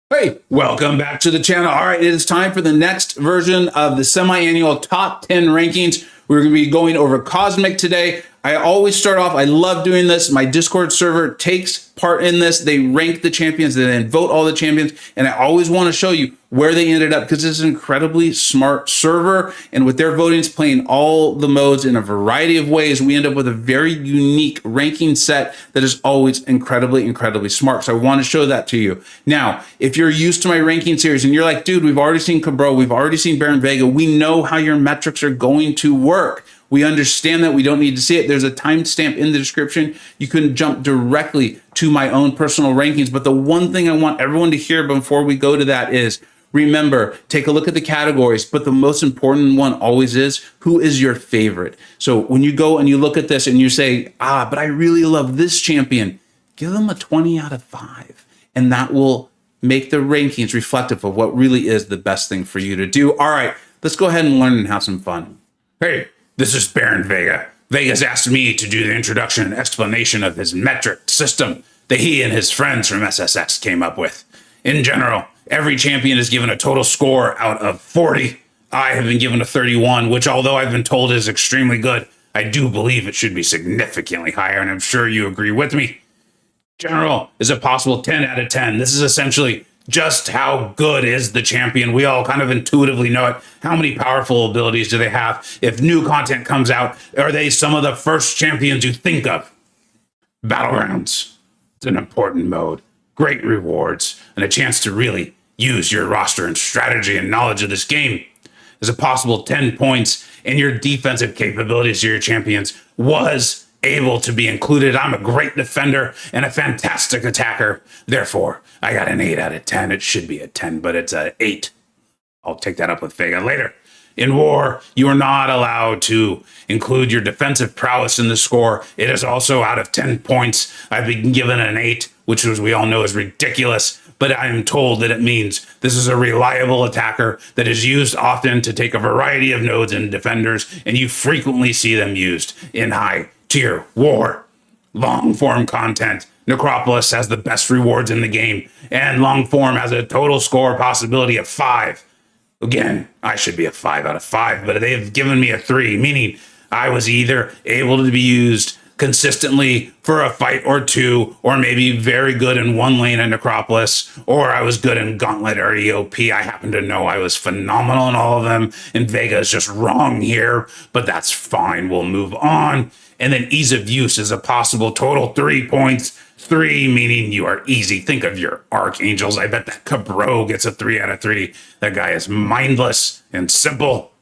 Hey, welcome back to the channel. All right, it is time for the next version of the semi-annual top 10 rankings. We're going to be going over Cosmic today. I always start off, I love doing this. My Discord server takes part in this. They rank the champions, they then vote all the champions, and I always want to show you where they ended up because it's an incredibly smart server, and with their votings playing all the modes in a variety of ways, we end up with a very unique ranking set that is always incredibly smart. So I want to show that to you. Now, if you're used to my ranking series and you're like, dude, we've already seen Cabro, we've already seen Baron Vega, we know how your metrics are going to work. We understand that. We don't need to see it. There's a timestamp in the description. You can jump directly to my own personal rankings. But the one thing I want everyone to hear before we go to that is, remember, take a look at the categories, but the most important one always is, who is your favorite? So when you go and you look at this and you say, but I really love this champion, give them a 20 out of 5. And that will make the rankings reflective of what really is the best thing for you to do. All right, let's go ahead and learn and have some fun. Hey, this is Baron Vega. Vega's asked me to do the introduction and explanation of his metric system that he and his friends from SSX came up with. In general, every champion is given a total score out of 40. I have been given a 31, which although I've been told is extremely good, I do believe it should be significantly higher, and I'm sure you agree with me. General is a possible 10 out of 10. This is essentially just how good is the champion. We all kind of intuitively know it. How many powerful abilities do they have? If new content comes out, are they some of the first champions you think of? Battlegrounds. It's an important mode. Great rewards and a chance to really use your roster and strategy and knowledge of this game. There's a possible 10 points in your defensive capabilities to your champions was able to be included. I'm a great defender and a fantastic attacker. Therefore, I got an 8 out of 10. It should be a 10, but it's an 8. I'll take that up with Vega later. In war, you are not allowed to include your defensive prowess in the score. It is also out of 10 points. I've been given an 8, which, as we all know, is ridiculous. But I am told that it means this is a reliable attacker that is used often to take a variety of nodes and defenders, and you frequently see them used in high tier war. Long form content. Necropolis has the best rewards in the game, and long form has a total score possibility of 5. Again, I should be a 5 out of 5, but they've given me a 3, meaning I was either able to be used consistently for a fight or two, or maybe very good in one lane in Necropolis, or I was good in Gauntlet or EOP. I happen to know I was phenomenal in all of them, and Vega is just wrong here, but that's fine. We'll move on. And then ease of use is a possible total 3 points. 3 meaning you are easy. Think of your archangels. I bet that Cabro gets a 3 out of 3. That guy is mindless and simple.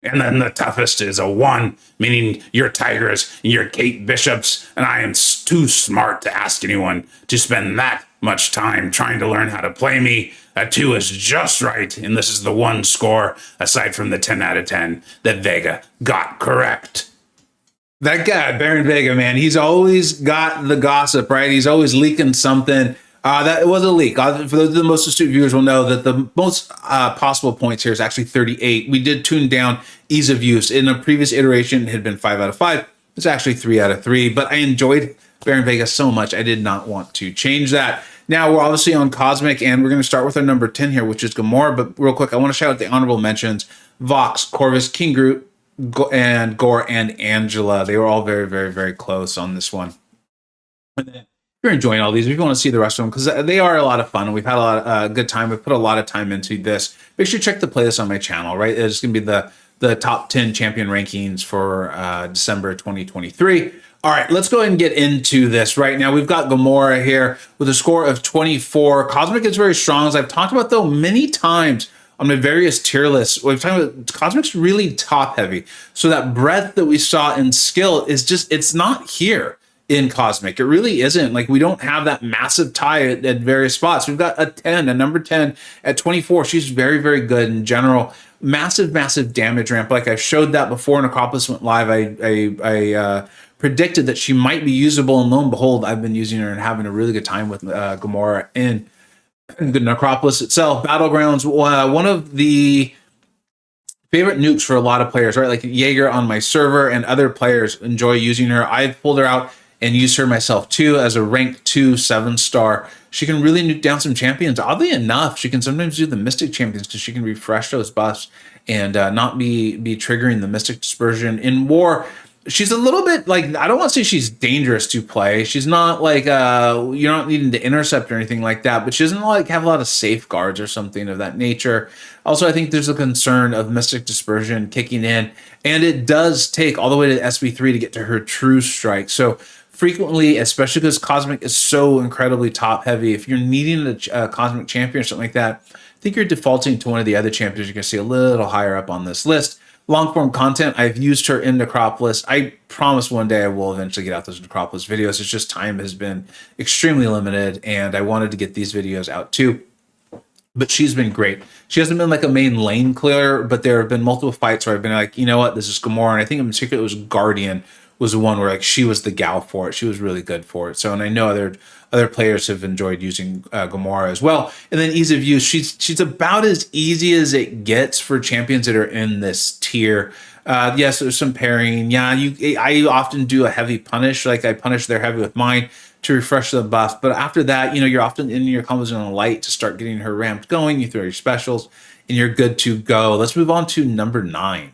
And then the toughest is a 1, meaning your tigers and your Kate bishops. And I am too smart to ask anyone to spend that much time trying to learn how to play me. A 2 is just right. And this is the 1 score, aside from the 10 out of 10, that Vega got correct. That guy, Baron Vega, man, he's always got the gossip, right? He's always leaking something. That was a leak. For those of the most astute viewers will know that the most possible points here is actually 38. We did tune down ease of use. In a previous iteration, it had been 5 out of 5. It's actually 3 out of 3, but I enjoyed Baron Vega so much, I did not want to change that. Now, we're obviously on Cosmic, and we're going to start with our number 10 here, which is Gamora. But real quick, I want to shout out the honorable mentions. Vox, Corvus, King Groot, and Gore and Angela. They were all very close on this one. And then, if you're enjoying all these, if you want to see the rest of them, because they are a lot of fun, and we've had a lot of good time. We've put a lot of time into this. Make sure you check the playlist on my channel, right? It's going to be the top 10 champion rankings for December 2023. All right, let's go ahead and get into this right now. We've got Gamora here with a score of 24. Cosmic is very strong, as I've talked about, though, many times on my various tier lists. We've talked about Cosmic's really top heavy. So that breadth that we saw in skill is just, it's not here in Cosmic. It really isn't. Like, we don't have that massive tie at various spots. We've got a number 10 at 24. She's very good in general. Massive damage ramp. Like I've showed that before Necropolis went live. I predicted that she might be usable, and lo and behold, I've been using her and having a really good time with Gamora in the Necropolis itself. Battlegrounds, one of the favorite nukes for a lot of players, right? Like Jaeger on my server and other players enjoy using her. I've pulled her out and used her myself too as a rank 2 7-star she can really nuke down some champions. Oddly enough, she can sometimes do the Mystic champions because she can refresh those buffs and not be triggering the Mystic dispersion. In war, she's a little bit like, I don't want to say she's dangerous to play. She's not like you're not needing to intercept or anything like that, but she doesn't like have a lot of safeguards or something of that nature. Also, I think there's a concern of Mystic dispersion kicking in, and it does take all the way to SB3 to get to her true strike. So frequently, especially because Cosmic is so incredibly top heavy, if you're needing a Cosmic champion or something like that, I think you're defaulting to one of the other champions you're going to see a little higher up on this list. Long form content, I've used her in Necropolis. I promise one day I will eventually get out those Necropolis videos. It's just time has been extremely limited, and I wanted to get these videos out too. But she's been great. She hasn't been like a main lane clear, but there have been multiple fights where I've been like, you know what, this is Gamora. And I think in particular it was Guardian was the one where like she was the gal for it. She was really good for it. So, and I know other players have enjoyed using Gamora as well. And then ease of use, she's about as easy as it gets for champions that are in this tier. Yes, there's some parrying. Yeah, I often do a heavy punish, like I punish their heavy with mine to refresh the buff. But after that, you know, you're often in your combos on a light to start getting her ramped going. You throw your specials and you're good to go. Let's move on to number 9.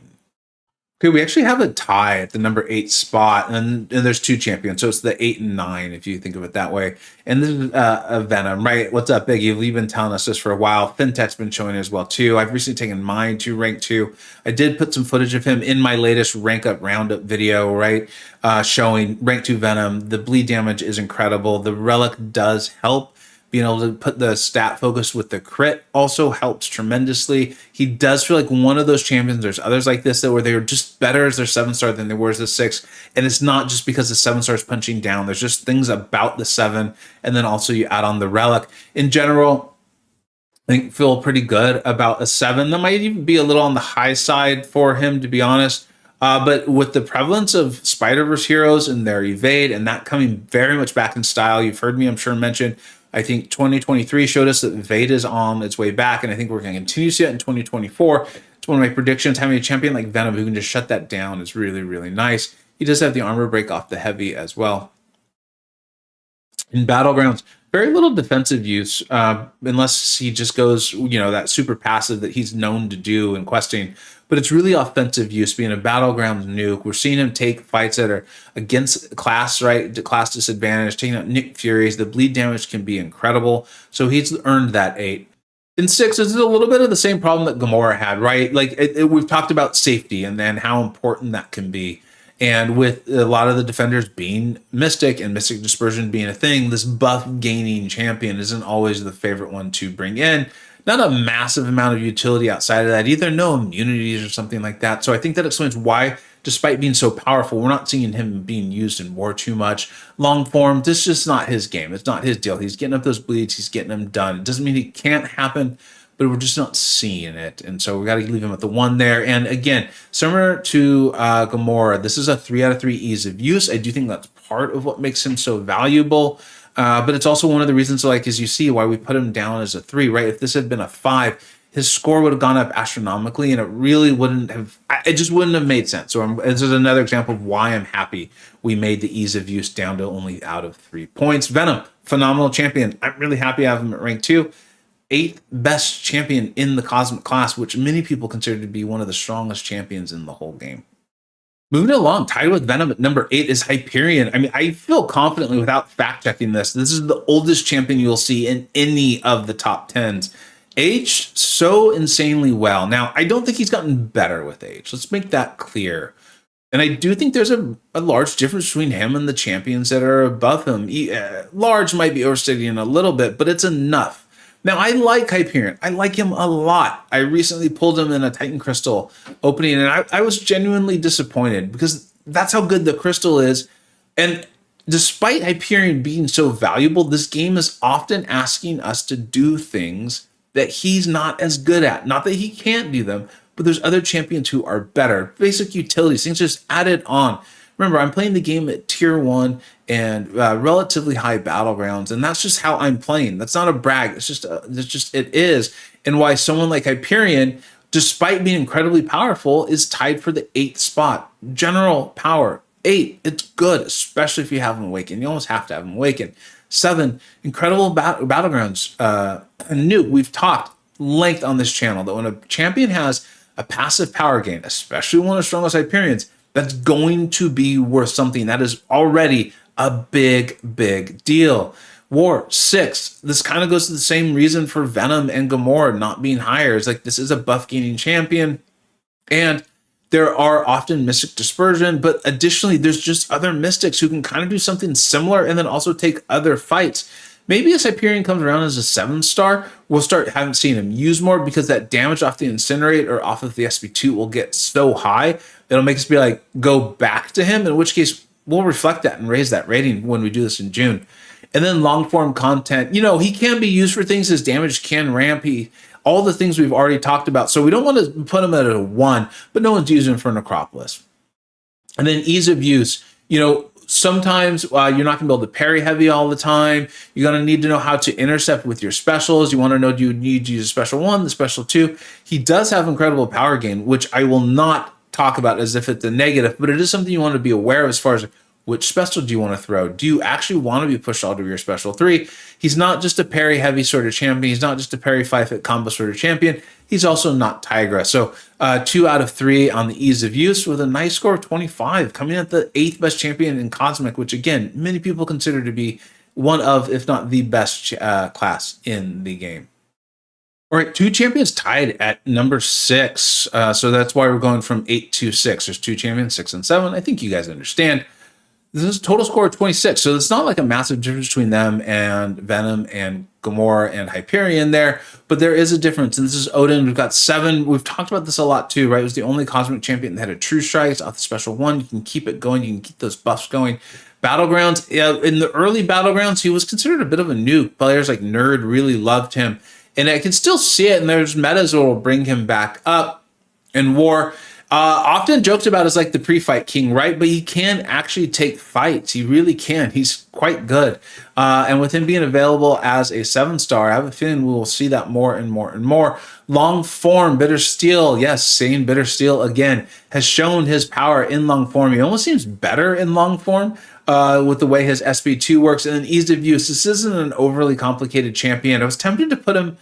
Okay, we actually have a tie at the number 8 spot, and there's 2 champions, so it's the 8 and 9 if you think of it that way. And this is a Venom, right? What's up, Biggie? You've been telling us this for a while. FinTech's been showing it as well too. I've recently taken mine to rank 2. I did put some footage of him in my latest rank up roundup video, right? Showing rank 2 Venom. The bleed damage is incredible. The relic does help. Being able to put the stat focus with the crit also helps tremendously. He does feel like one of those champions. There's others like this that where they were just better as their 7-star than they were as a 6. And it's not just because the 7-star is punching down. There's just things about the 7. And then also you add on the relic. In general, I think feel pretty good about a 7. That might even be a little on the high side for him, to be honest. But with the prevalence of Spider-Verse heroes and their evade and that coming very much back in style, you've heard me, I'm sure, mention, I think 2023 showed us that Vega is on its way back, and I think we're going to continue to see it in 2024. It's one of my predictions. Having a champion like Venom who can just shut that down is really, really nice. He does have the armor break off the heavy as well. In Battlegrounds, very little defensive use, unless he just goes, you know, that super passive that he's known to do in questing. But it's really offensive use, being a Battlegrounds nuke. We're seeing him take fights that are against class, right? Class disadvantage, taking out Nick Furies. The bleed damage can be incredible. So he's earned that 8. In 6, this is a little bit of the same problem that Gamora had, right? Like we've talked about safety and then how important that can be. And with a lot of the defenders being Mystic and Mystic Dispersion being a thing, this buff gaining champion isn't always the favorite one to bring in. Not a massive amount of utility outside of that, either no immunities or something like that. So I think that explains why, despite being so powerful, we're not seeing him being used in war too much. Long form, this is just not his game. It's not his deal. He's getting up those bleeds. He's getting them done. It doesn't mean it can't happen, but we're just not seeing it. And so we got to leave him at the 1 there. And again, similar to Gamora, this is a 3 out of 3 ease of use. I do think that's part of what makes him so valuable. But it's also one of the reasons, like, as you see, why we put him down as a 3, right? If this had been a 5, his score would have gone up astronomically, and it really wouldn't have, it just wouldn't have made sense. So this is another example of why I'm happy we made the ease of use down to only out of 3 points. Venom, phenomenal champion. I'm really happy I have him at rank 2. 8th best champion in the Cosmic class, which many people consider to be one of the strongest champions in the whole game. Moving along, tied with Venom at number 8 is Hyperion. I mean, I feel confidently without fact-checking this. This is the oldest champion you'll see in any of the top 10s. Aged so insanely well. Now, I don't think he's gotten better with age. Let's make that clear. And I do think there's a large difference between him and the champions that are above him. Large might be overstating a little bit, but it's enough. Now, I like Hyperion. I like him a lot. I recently pulled him in a Titan Crystal opening, and I was genuinely disappointed because that's how good the crystal is. And despite Hyperion being so valuable, this game is often asking us to do things that he's not as good at. Not that he can't do them, but there's other champions who are better. Basic utilities, things just added on. Remember, I'm playing the game at tier 1 and relatively high battlegrounds, and that's just how I'm playing. That's not a brag. It's just it is. And why someone like Hyperion, despite being incredibly powerful, is tied for the 8th spot. General power 8. It's good, especially if you have him awakened. You almost have to have him awakened. 7, incredible battlegrounds. Nuke, we've talked length on this channel that when a champion has a passive power gain, especially one of the strongest Hyperions, that's going to be worth something. That is already a big deal. War 6, this kind of goes to the same reason for Venom and Gamora not being higher. It's like this is a buff gaining champion, and there are often Mystic Dispersion, but additionally, there's just other Mystics who can kind of do something similar and then also take other fights. Maybe as Hyperion comes around as a 7-star, we'll start having seen him use more because that damage off the Incinerate or off of the SB2 will get so high, it'll make us be like, go back to him, in which case we'll reflect that and raise that rating when we do this in June. And then long form content, he can be used for things. His damage can ramp. All the things we've already talked about. So we don't want to put him at a 1, but no one's using him for Necropolis. And then ease of use, sometimes you're not going to be able to parry heavy all the time. You're going to need to know how to intercept with your specials. You want to know, do you need to use a special 1, the special 2? He does have incredible power gain, which I will not talk about as if it's a negative, but it is something you want to be aware of as far as which special do you want to throw? Do you actually want to be pushed all to your special 3? He's not just a parry heavy sort of champion. He's not just a parry 5-hit combo sort of champion. He's also not Tigra. So 2 out of 3 on the ease of use with a nice score of 25, coming at the 8th best champion in Cosmic, which again, many people consider to be one of, if not the best class in the game. All right, 2 champions tied at number 6. So that's why we're going from 8 to 6. There's 2 champions, 6 and 7. I think you guys understand. This is a total score of 26, so it's not like a massive difference between them and Venom and Gamora and Hyperion there, but there is a difference, and this is Odin. We've got 7. We've talked about this a lot too, right? It was the only Cosmic Champion that had a True Strike. It's off the special 1. You can keep it going. You can keep those buffs going. Battlegrounds, in the early Battlegrounds, he was considered a bit of a nuke. Players like Nerd really loved him, and I can still see it, and there's metas that will bring him back up. In War, often joked about as like the pre-fight king, right? But he can actually take fights. He really can. He's quite good. And with him being available as a 7-star, I have a feeling we will see that more and more and more. Long form, Bitter Steel. Yes, same Bitter Steel again has shown his power in long form. He almost seems better in long form with the way his SB2 works. And then ease of use. This isn't an overly complicated champion. I was tempted to put him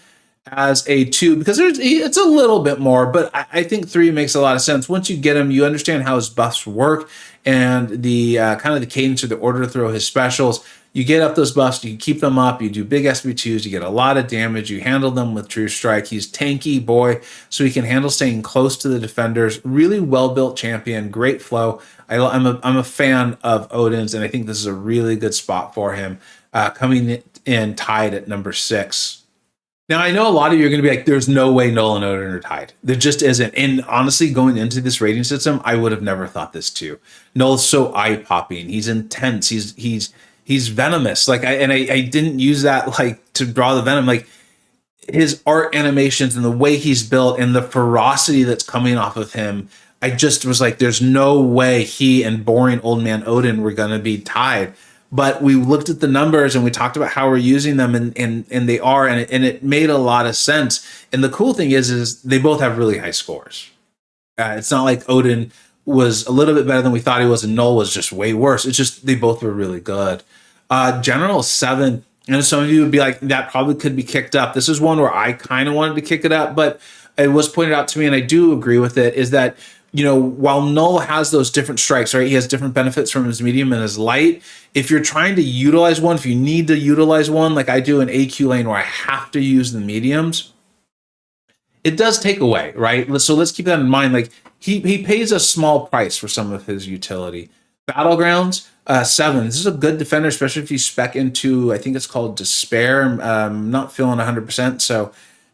as a 2 because it's a little bit more, but I think 3 makes a lot of sense. Once you get him, you understand how his buffs work and the kind of the cadence or the order to throw his specials. You get up those buffs, you keep them up, you do big SB2s, you get a lot of damage, you handle them with True Strike. He's tanky boy, so he can handle staying close to the defenders. Really well-built champion, great flow. I'm a fan of Odin's, and I think this is a really good spot for him, coming in tied at number 6. Now, I know a lot of you are going to be like, there's no way Null and Odin are tied. There just isn't. And honestly, going into this rating system, I would have never thought this too. Null's so eye-popping. He's intense. He's venomous. Like, I didn't use that like to draw the venom. Like, his art animations and the way he's built and the ferocity that's coming off of him, I just was like, there's no way he and boring old man Odin were going to be tied. But we looked at the numbers and we talked about how we're using them, and they are, and it made a lot of sense. And the cool thing is they both have really high scores. It's not like Odin was a little bit better than we thought he was, and Null was just way worse. It's just they both were really good. General 7, and some of you would be like, that probably could be kicked up. This is one where I kind of wanted to kick it up, but it was pointed out to me, and I do agree with it, is that while Null has those different strikes, right? He has different benefits from his medium and his light. If you're trying to utilize one, if you need to utilize one, like I do in AQ lane where I have to use the mediums, it does take away, right? So let's keep that in mind. Like he pays a small price for some of his utility. Battlegrounds, 7. This is a good defender, especially if you spec into, I think it's called Despair. I'm not feeling 100%, so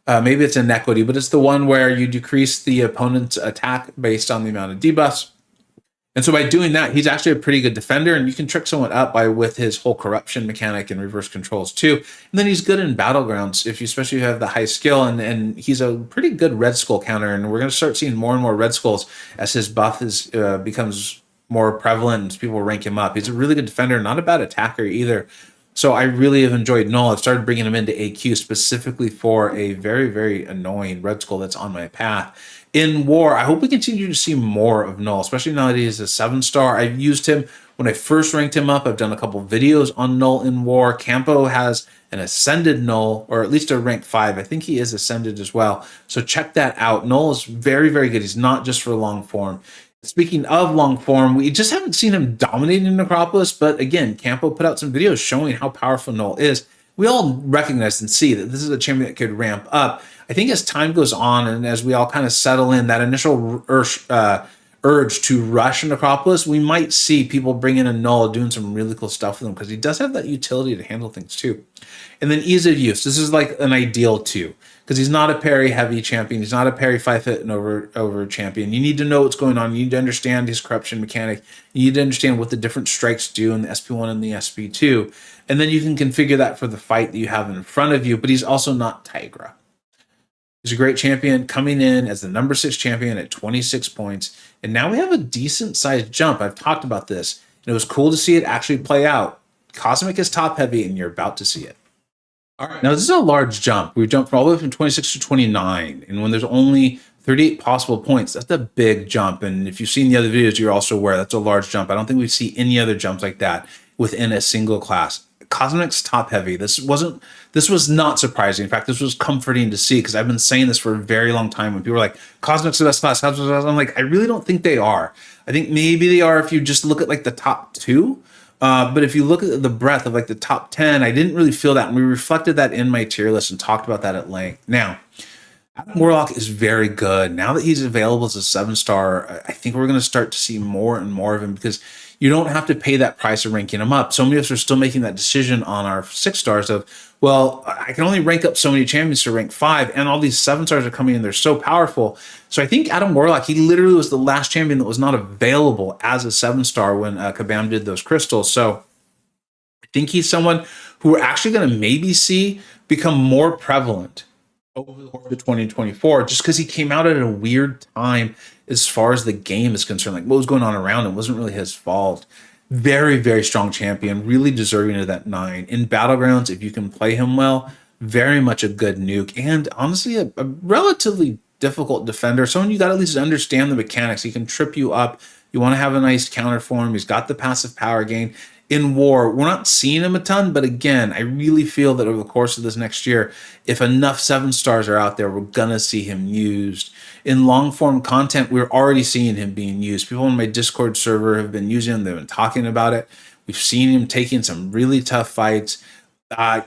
maybe it's inequity, but it's the one where you decrease the opponent's attack based on the amount of debuffs. And so by doing that, he's actually a pretty good defender, and you can trick someone up with his whole corruption mechanic and reverse controls too. And then he's good in Battlegrounds, especially if you have the high skill, and he's a pretty good Red Skull counter, and we're going to start seeing more and more Red Skulls as his buff becomes more prevalent and people rank him up. He's a really good defender, not a bad attacker either. So I really have enjoyed Null. I've started bringing him into AQ specifically for a very, very annoying Red Skull that's on my path. In War, I hope we continue to see more of Null, especially now that he's a 7-star. I've used him When I first ranked him up, I've done a couple videos on Null in War. Campo has an Ascended Null, or at least a rank 5. I think he is Ascended as well. So check that out. Null is very, very good. He's not just for long form. Speaking of long form, we just haven't seen him dominating Necropolis, but again, Campo put out some videos showing how powerful Null is. We all recognize and see that this is a champion that could ramp up. I think as time goes on and as we all kind of settle in, that initial urge to rush Necropolis, we might see people bring in a Null doing some really cool stuff with him because he does have that utility to handle things too. And then ease of use. This is like an ideal too, because he's not a parry heavy champion. He's not a parry 5-hit and over champion. You need to know what's going on. You need to understand his corruption mechanic. You need to understand what the different strikes do in the SP1 and the SP2. And then you can configure that for the fight that you have in front of you. But he's also not Tigra. He's a great champion coming in as the number 6 champion at 26 points. And now we have a decent sized jump. I've talked about this. And it was cool to see it actually play out. Cosmic is top heavy and you're about to see it. All right, now this is a large jump. We've jumped all the way from 26 to 29. And when there's only 38 possible points, that's a big jump. And if you've seen the other videos, you're also aware that's a large jump. I don't think we see any other jumps like that within a single class. Cosmic's top heavy. This was not surprising. In fact, this was comforting to see because I've been saying this for a very long time. When people are like, Cosmic's the best class, I'm like, I really don't think they are. I think maybe they are if you just look at like the top 2. But if you look at the breadth of like the top 10, I didn't really feel that. And we reflected that in my tier list and talked about that at length. Now, Adam Warlock is very good. Now that he's available as a 7-star, I think we're going to start to see more and more of him because you don't have to pay that price of ranking him up. So many of us are still making that decision on our 6 stars of, well, I can only rank up so many champions to rank 5, and all these 7 stars are coming in. They're so powerful. So I think Adam Warlock, he literally was the last champion that was not available as a 7-star when Kabam did those crystals. So I think he's someone who we're actually going to maybe see become more prevalent over the course of 2024, just because he came out at a weird time as far as the game is concerned. Like what was going on around him wasn't really his fault. Very, very strong champion, really deserving of that 9. In Battlegrounds, if you can play him well, very much a good nuke, and honestly, a relatively difficult defender. Someone you got to at least understand the mechanics. He can trip you up. You want to have a nice counter for him. He's got the passive power gain. In War, we're not seeing him a ton, but again, I really feel that over the course of this next year, if enough 7-stars are out there, we're going to see him used. In long-form content, we're already seeing him being used. People on my Discord server have been using him. They've been talking about it. We've seen him taking some really tough fights.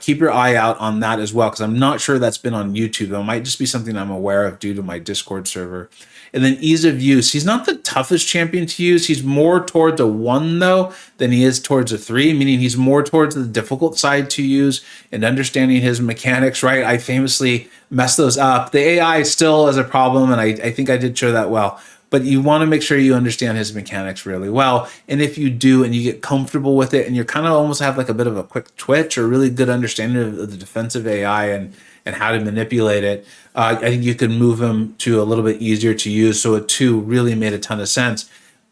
Keep your eye out on that as well, because I'm not sure that's been on YouTube. It might just be something I'm aware of due to my Discord server. And then ease of use. He's not the toughest champion to use. He's more towards a 1, though, than he is towards a 3, meaning he's more towards the difficult side to use and understanding his mechanics, right? I famously messed those up. The AI still is a problem, and I think I did show that well. But you want to make sure you understand his mechanics really well. And if you do and you get comfortable with it and you're kind of almost have like a bit of a quick twitch or really good understanding of the defensive AI and how to manipulate it, I think you can move him to a little bit easier to use. So a 2 really made a ton of sense.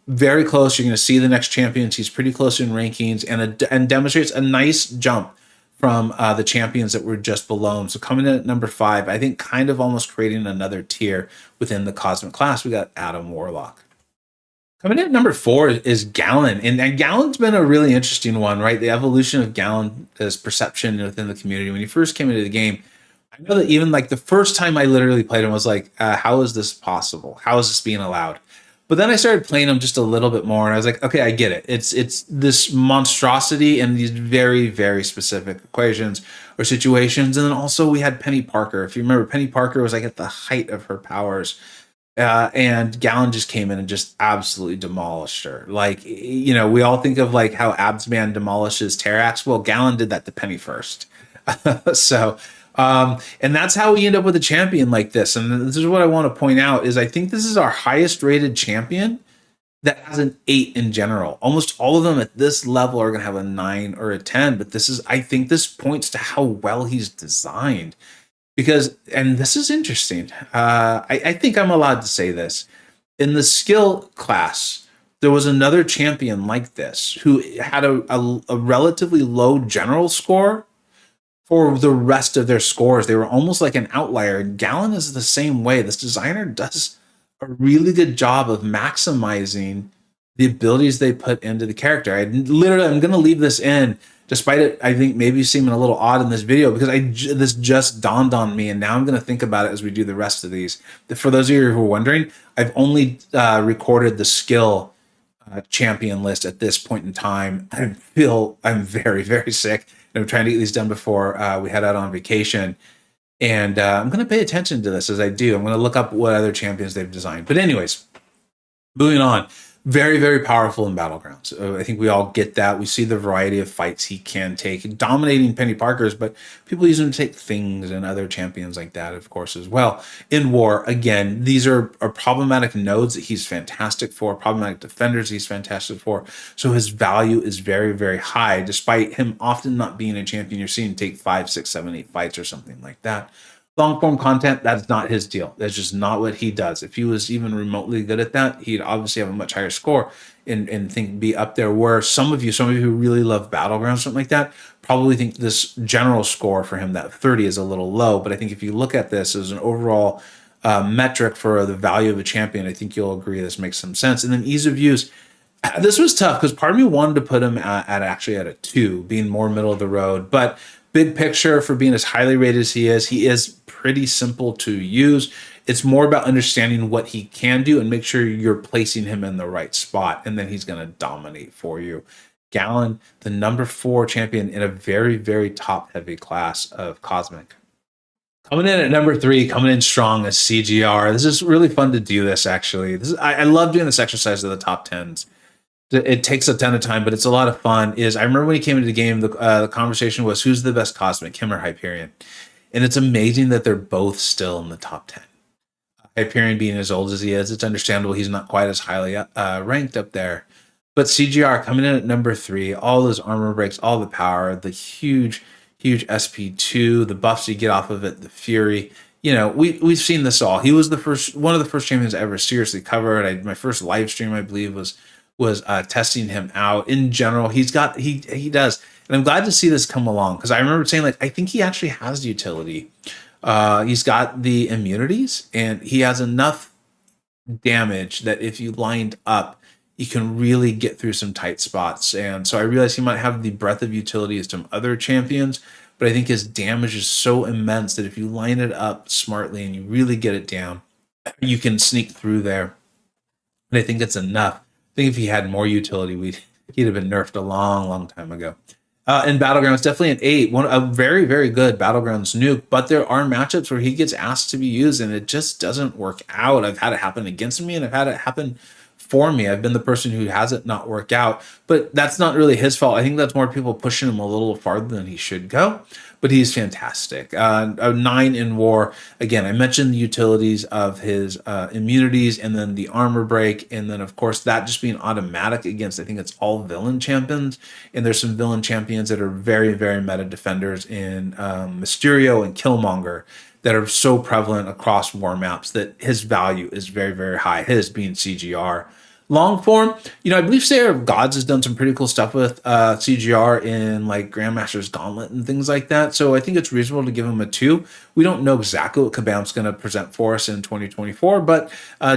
Very close. You're going to see the next champions. He's pretty close in rankings and demonstrates a nice jump from the champions that were just below him. So coming in at number 5, I think kind of almost creating another tier within the Cosmic class. We got Adam Warlock. Coming in at number 4 is Gallon. And Gallon's been a really interesting one, right? The evolution of Gallon's perception within the community. When he first came into the game, I know that even like the first time I literally played him was like, how is this possible? How is this being allowed? But then I started playing him just a little bit more, and I was like, okay, I get it. It's this monstrosity and these very, very specific equations or situations. And then also we had Penny Parker. If you remember, Penny Parker was like at the height of her powers. And Gallon just came in and just absolutely demolished her. Like, you know, we all think of like how Absman demolishes Terrax. Well, Gallon did that to Penny first. And that's how we end up with a champion like this. And this is what I want to point out is I think this is our highest rated champion that has an 8 in general. Almost all of them at this level are going to have a 9 or a 10, but I think this points to how well he's designed because, and this is interesting. I think I'm allowed to say this. In the skill class, there was another champion like this who had a relatively low general score for the rest of their scores. They were almost like an outlier. Gallon is the same way. This designer does a really good job of maximizing the abilities they put into the character. I'm going to leave this in, despite it, I think maybe seeming a little odd in this video, because this just dawned on me, and now I'm going to think about it as we do the rest of these. For those of you who are wondering, I've only recorded the skill champion list at this point in time. I'm very, very sick, and I'm trying to get these done before we head out on vacation. And I'm going to pay attention to this as I do. I'm going to look up what other champions they've designed. But anyways, moving on. Very, very powerful in Battlegrounds. I think we all get that. We see the variety of fights he can take, dominating Penny Parkers, but people use him to take things and other champions like that, of course, as well. In War, again, these are problematic nodes that he's fantastic for, problematic defenders he's fantastic for. So his value is very, very high, despite him often not being a champion you're seeing take 5, 6, 7, 8 fights or something like that. Long form content, that's not his deal. That's just not what he does. If he was even remotely good at that, he'd obviously have a much higher score and think be up there. Where some of you who really love Battlegrounds, something like that, probably think this general score for him, that 30, is a little low. But I think if you look at this as an overall metric for the value of a champion, I think you'll agree this makes some sense. And then ease of use. This was tough because part of me wanted to put him at a 2, being more middle of the road. But big picture, for being as highly rated as he is pretty simple to use. It's more about understanding what he can do and make sure you're placing him in the right spot, and then he's going to dominate for you. Gallon, the number 4 champion in a very, very top-heavy class of Cosmic. Coming in at number 3, coming in strong as CGR. This is really fun to do this, actually. I love doing this exercise of the top 10s. It takes a ton of time, but it's a lot of fun. I remember when he came into the game, the conversation was, who's the best Cosmic, him or Hyperion? And it's amazing that they're both still in the top 10. Hyperion being as old as he is, it's understandable he's not quite as highly ranked up there. But CGR coming in at number 3, all those armor breaks, all the power, the huge SP2, the buffs you get off of it, the Fury. You know, we've seen this all. He was one of the first champions I ever seriously covered. My first live stream, I believe, was testing him out. In general, he does. And I'm glad to see this come along, because I remember saying, I think he actually has utility. He's got the immunities, and he has enough damage that if you lined up, you can really get through some tight spots. And so I realized he might have the breadth of utility as some other champions, but I think his damage is so immense that if you line it up smartly and you really get it down, you can sneak through there. And I think it's enough. I think if he had more utility, he'd have been nerfed a long, long time ago. In Battlegrounds, definitely an 8, a very, very good Battlegrounds nuke, but there are matchups where he gets asked to be used and it just doesn't work out. I've had it happen against me and I've had it happen for me. I've been the person who has it not work out, but that's not really his fault. I think that's more people pushing him a little farther than he should go, but he's fantastic. A 9 in War. Again, I mentioned the utilities of his immunities and then the armor break. And then of course that just being automatic against, I think it's all villain champions. And there's some villain champions that are very, very meta defenders in Mysterio and Killmonger that are so prevalent across war maps that his value is very, very high, his being CGR. Long form, I believe Slayer of Gods has done some pretty cool stuff with CGR in like Grandmaster's Gauntlet and things like that. So I think it's reasonable to give him a 2. We don't know exactly what Kabam's going to present for us in 2024, but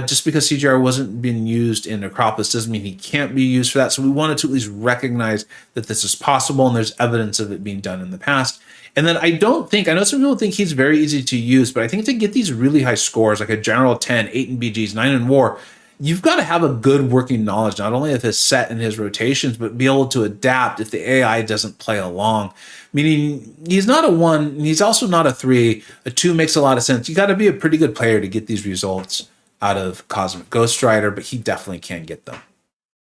just because CGR wasn't being used in Necropolis doesn't mean he can't be used for that. So we wanted to at least recognize that this is possible and there's evidence of it being done in the past. And then I know some people think he's very easy to use, but I think to get these really high scores, like a general 10, 8 in BGs, 9 in War, you've got to have a good working knowledge, not only of his set and his rotations, but be able to adapt if the AI doesn't play along. Meaning he's not a 1, and he's also not a 3. A 2 makes a lot of sense. You got to be a pretty good player to get these results out of Cosmic Ghost Rider, but he definitely can get them.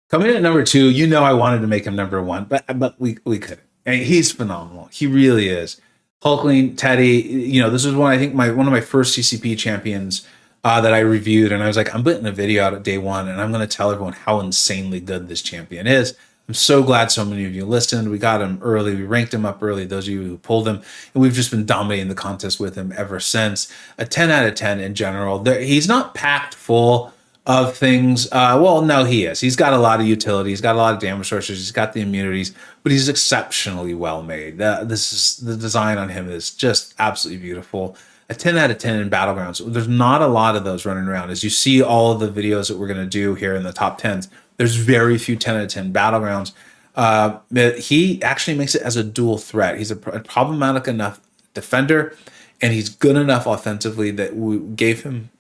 Coming in at number 2, I wanted to make him number 1, but we couldn't. And he's phenomenal. He really is. Hulkling, Teddy, this is one of my first CCP champions that I reviewed, and I was like, I'm putting a video out at day 1, and I'm going to tell everyone how insanely good this champion is. I'm so glad so many of you listened. We got him early. We ranked him up early, those of you who pulled him, and we've just been dominating the contest with him ever since. A 10 out of 10 in general. He's not packed full of things. Well, no, he is. He's got a lot of utility. He's got a lot of damage sources. He's got the immunities, but he's exceptionally well made. The design on him is just absolutely beautiful. A 10 out of 10 in Battlegrounds. There's not a lot of those running around. As you see all of the videos that we're going to do here in the top 10s, There's very few 10 out of 10 battlegrounds. He actually makes it as a dual threat. He's a problematic enough defender, and he's good enough offensively that we gave him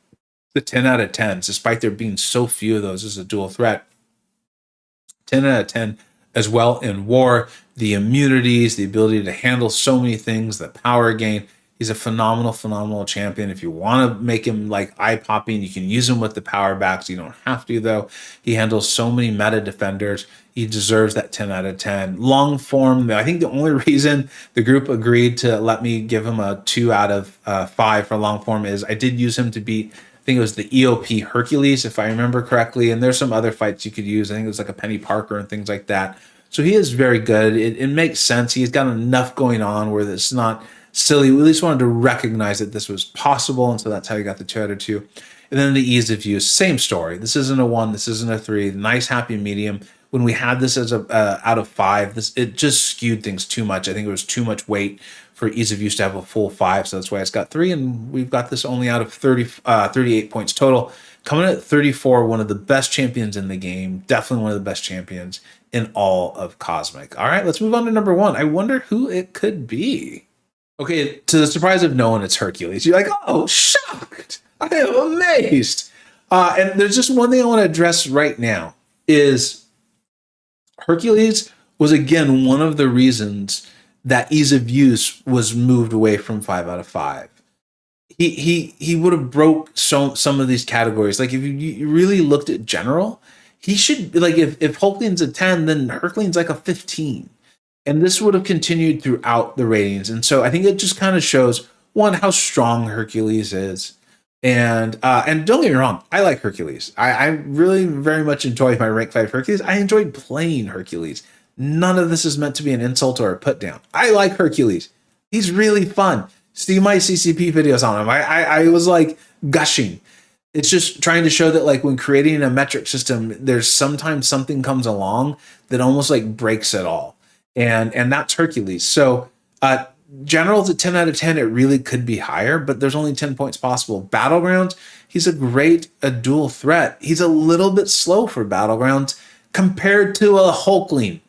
the 10 out of 10s, despite there being so few of those as a dual threat. 10 out of 10 as well in war, the immunities, the ability to handle so many things, the power gain. He's a phenomenal champion. If you want to make him like eye-popping, you can use him with the power backs. You don't have to, though. He handles so many meta defenders. He deserves that 10 out of 10. Long form, I think the only reason the group agreed to let me give him a 2 out of 5 for long form is I did use him to beat, I think it was the EOP Hercules, if I remember correctly. And there's some other fights you could use. I think it was like a Penny Parker and things like that. So he is very good. It makes sense. He's got enough going on where it's not silly. We at least wanted to recognize that this was possible, and so that's how you got the 2 out of 2. And then the ease of use, same story. This isn't a 1, this isn't a 3. Nice happy medium. When we had this as a out of 5, it just skewed things too much. I think it was too much weight for ease of use to have a full 5, so that's why it's got 3. And we've got this only out of 38 points total. Coming at 34, one of the best champions in the game. Definitely one of the best champions in all of Cosmic. All right, let's move on to number 1. I wonder who it could be. Okay, to the surprise of no one, it's Hercules. You're like, oh, shocked. I am amazed. And there's just one thing I want to address right now is Hercules was, again, one of the reasons that ease of use was moved away from 5 out of 5. He would have broke some of these categories. Like if you really looked at general, he should, like if Hulkling's a 10, then Herculing's like a 15. And this would have continued throughout the ratings. And so I think it just kind of shows, one, how strong Hercules is. And don't get me wrong, I like Hercules. I really very much enjoy my rank 5 Hercules. I enjoyed playing Hercules. None of this is meant to be an insult or a put down. I like Hercules. He's really fun. See my CCP videos on him. I was like gushing. It's just trying to show that like when creating a metric system, there's sometimes something comes along that almost like breaks it all. And that's Hercules. So general's at 10 out of 10. It really could be higher, but there's only 10 points possible. Battlegrounds, he's a dual threat. He's a little bit slow for Battlegrounds compared to a Hulkling.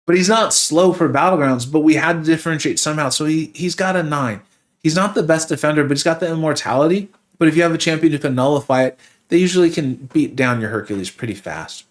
But he's not slow for Battlegrounds, but we had to differentiate somehow. So he's got a 9. He's not the best defender, but he's got the immortality. But if you have a champion who can nullify it, they usually can beat down your Hercules pretty fast.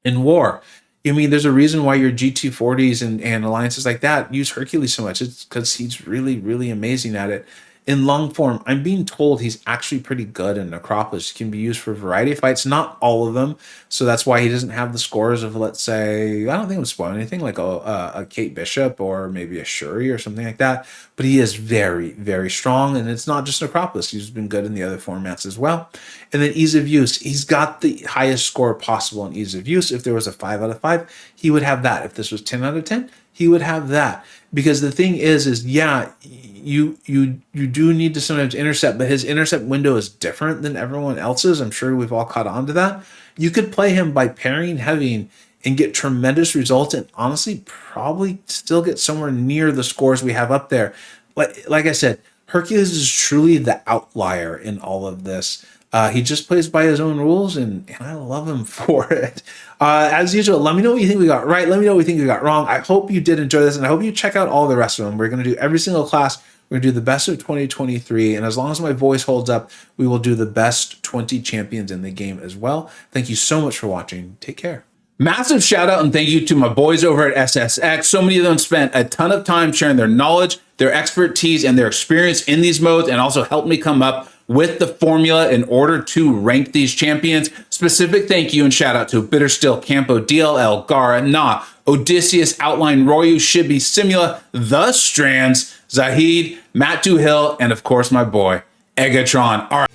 In war, I mean, there's a reason why your G240s and alliances like that use Hercules so much. It's because he's really, really amazing at it. In long form, I'm being told he's actually pretty good in Necropolis. He can be used for a variety of fights, not all of them. So that's why he doesn't have the scores of, let's say, I don't think I'm spoiling anything, like a Kate Bishop or maybe a Shuri or something like that. But he is very, very strong. And it's not just Necropolis. He's been good in the other formats as well. And then ease of use. He's got the highest score possible in ease of use. If there was a 5 out of 5, he would have that. If this was 10 out of 10, he would have that. Because the thing is yeah, you do need to sometimes intercept, but his intercept window is different than everyone else's. I'm sure we've all caught on to that. You could play him by pairing heavying and get tremendous results, and honestly probably still get somewhere near the scores we have up there. Like I said, Hercules is truly the outlier in all of this. He just plays by his own rules, and I love him for it. As usual, let me know what you think we got right. Let me know what you think we got wrong. I hope you did enjoy this, and I hope you check out all the rest of them. We're going to do every single class. We're going to do the best of 2023, and as long as my voice holds up, we will do the best 20 champions in the game as well. Thank you so much for watching. Take care. Massive shout out and thank you to my boys over at SSX. So many of them spent a ton of time sharing their knowledge, their expertise, and their experience in these modes, and also helped me come up with the formula in order to rank these champions. Specific thank you and shout out to Bitterstill, Campo, DLL, Gara, Na, Odysseus, Outline, Royu, Shibi, Simula, The Strands, Zahid, Matt Hill, and of course my boy, Egatron. All right.